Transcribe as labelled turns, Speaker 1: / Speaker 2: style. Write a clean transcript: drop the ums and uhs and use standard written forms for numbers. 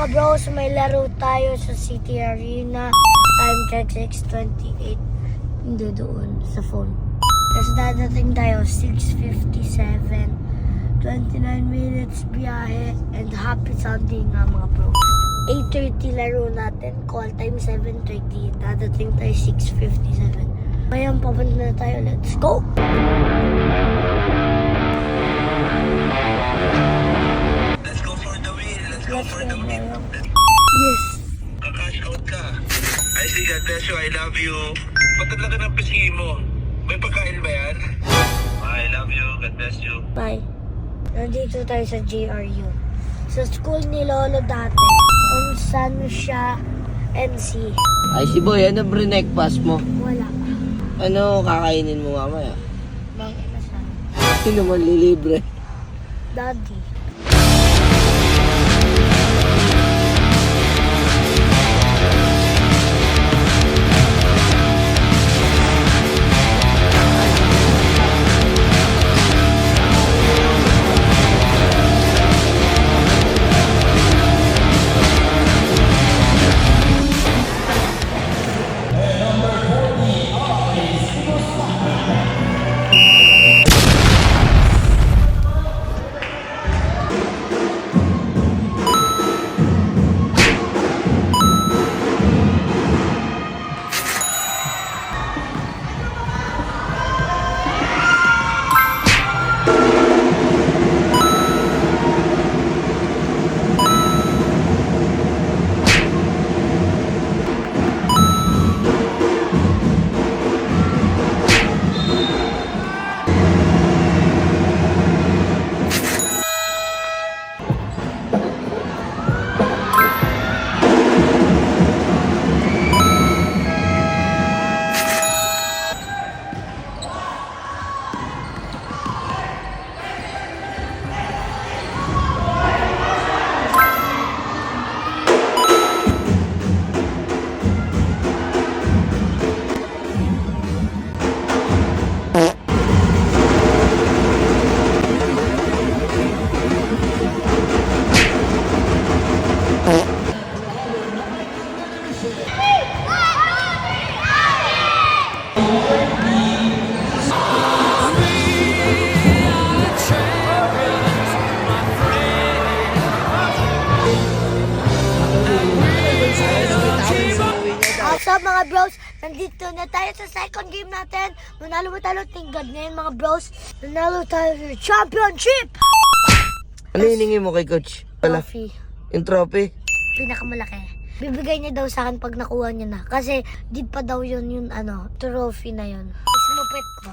Speaker 1: mga bros, may laro tayo sa City Arena. Time check 6:28. Hindi doon, sa phone. Tapos dadating tayo 6:57. 29 minutes biyahe. And happy Sunday nga mga bros. 8:30 laro natin. Call time 7:30. Dadating tayo 6:57. Ngayon, papunta na tayo. Let's go!
Speaker 2: Let's go for the win. Let's go for the win.
Speaker 1: Yes.
Speaker 2: Kakash out ka. I see, God bless you. I love you. Patadla ka ng pisingin mo. May pagkain ba yan? I love you. God bless you.
Speaker 1: Bye. Nandito tayo sa JRU. Sa school ni Lolo dati. Kung saan siya MC.
Speaker 3: Ay, si Boy, ano breakfast mo?
Speaker 1: Wala.
Speaker 3: Ano kakainin mo mamaya?
Speaker 1: Bang inasan.
Speaker 3: Sino man lilibre?
Speaker 1: Daddy. So mga bros, nandito na tayo sa second game natin. Nanalo mo tayo, tingad ngayon mga bros. Nanalo tayo sa championship!
Speaker 3: Ano hiningi mo kay Coach?
Speaker 1: Trophy.
Speaker 3: Yung trophy?
Speaker 1: Pinakamalaki. Bibigay niya daw sa akin pag nakuha niya na. Kasi di pa daw yun yung trophy na yun. Sinupit ko.